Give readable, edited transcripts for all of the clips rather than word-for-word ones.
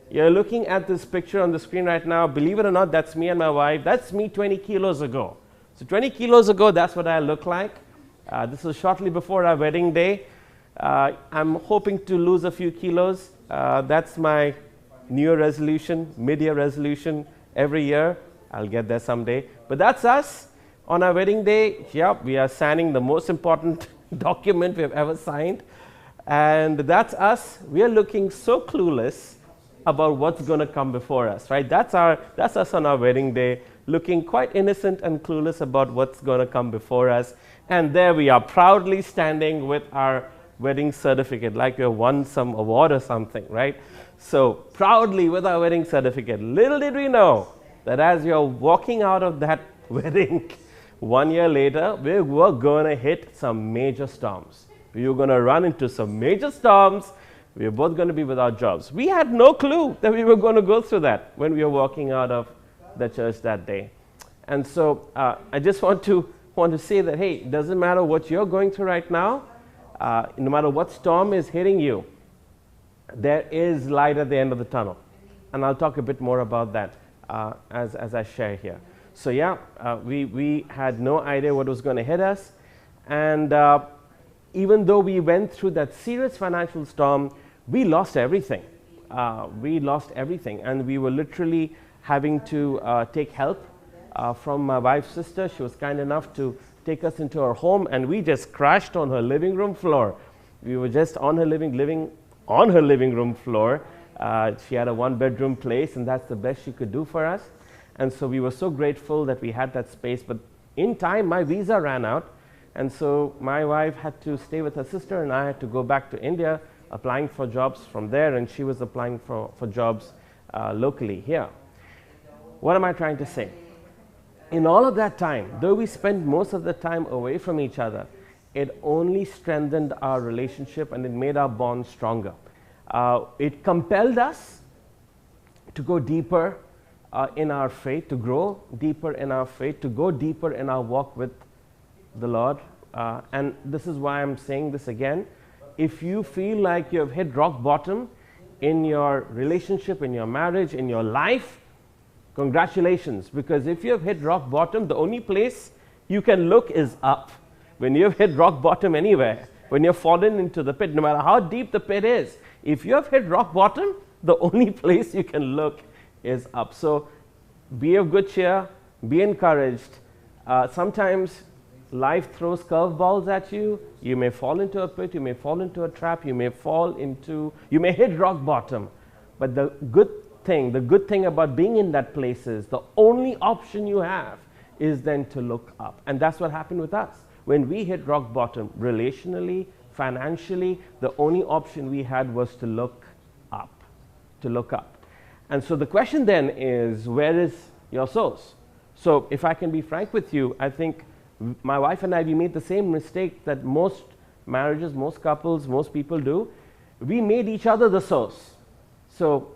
You're looking at this picture on the screen right now. Believe it or not, that's me and my wife. That's me 20 kilos ago. So 20 kilos ago, that's what I look like. This was shortly before our wedding day. I'm hoping to lose a few kilos. That's my New Year resolution, mid-year resolution every year. I'll get there someday. But that's us on our wedding day. Yep, we are signing the most important document we have ever signed. And that's us. We are looking so clueless about what's going to come before us, right? That's us on our wedding day, looking quite innocent and clueless about what's going to come before us. And there we are, proudly standing with our wedding certificate, like we have won some award or something, right? So proudly with our wedding certificate. Little did we know that as you're walking out of that wedding 1 year later, we were going to hit some major storms. We were going to run into some major storms. We were both going to be without jobs. We had no clue that we were going to go through that when we were walking out of the church that day. And so I just want to say that, hey, it doesn't matter what you're going through right now, no matter what storm is hitting you, there is light at the end of the tunnel. And I'll talk a bit more about that as I share here. So yeah, we had no idea what was going to hit us. And even though we went through that serious financial storm, we lost everything. We lost everything. And we were literally having to take help from my wife's sister. She was kind enough to take us into her home, and we just crashed on her living room floor. We were just on her living room floor. She had a one-bedroom place, and that's the best she could do for us. And so we were so grateful that we had that space. But in time, my visa ran out, and so my wife had to stay with her sister, and I had to go back to India, applying for jobs from there, and she was applying for jobs locally here. What am I trying to say? In all of that time, though we spent most of the time away from each other, it only strengthened our relationship and it made our bond stronger. It compelled us to go deeper in our faith, to grow deeper in our faith, to go deeper in our walk with the Lord. And this is why I'm saying this again. If you feel like you have hit rock bottom in your relationship, in your marriage, in your life, congratulations, because if you have hit rock bottom, the only place you can look is up. When you have hit rock bottom anywhere, when you've fallen into the pit, no matter how deep the pit is, if you have hit rock bottom, the only place you can look is up. So be of good cheer, be encouraged. Sometimes life throws curveballs at you. You may fall into a pit, you may fall into a trap, you may hit rock bottom. But the good thing about being in that place is the only option you have is then to look up. And that's what happened with us. When we hit rock bottom, relationally, financially, the only option we had was to look up, And so the question then is, where is your source? So if I can be frank with you, I think my wife and I, we made the same mistake that most marriages, most couples, most people do. We made each other the source. So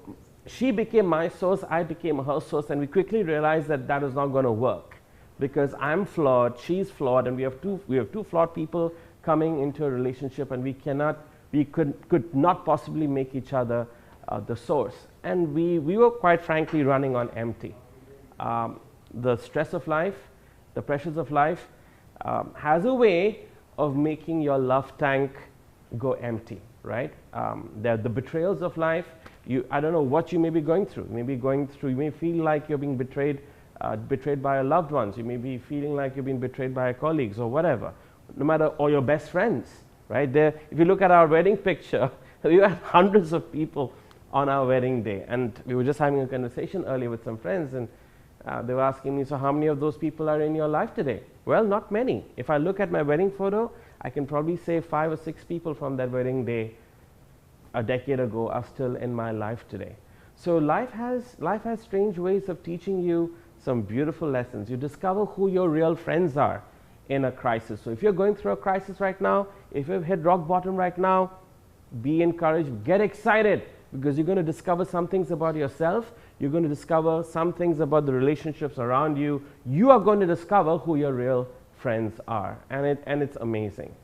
she became my source, I became her source, and we quickly realized that that is not going to work because I'm flawed, she's flawed, and we have two flawed people coming into a relationship, and we could not possibly make each other the source. And we were quite frankly running on empty. The stress of life, the pressures of life has a way of making your love tank go empty, right? There are the betrayals of life. I don't know what you may be going through. You may feel like you're being betrayed by your loved ones. You may be feeling like you're being betrayed by your colleagues or whatever, or your best friends, right? If you look at our wedding picture, we had hundreds of people on our wedding day, and we were just having a conversation earlier with some friends, and they were asking me, so how many of those people are in your life today? Well, not many. If I look at my wedding photo, I can probably say 5 or 6 people from that wedding day a decade ago are still in my life today. So life has strange ways of teaching you some beautiful lessons. You discover who your real friends are in a crisis. So if you're going through a crisis right now, if you've hit rock bottom right now, be encouraged, get excited, because you're going to discover some things about yourself. You're going to discover some things about the relationships around you. You are going to discover who your real friends are, and it's amazing.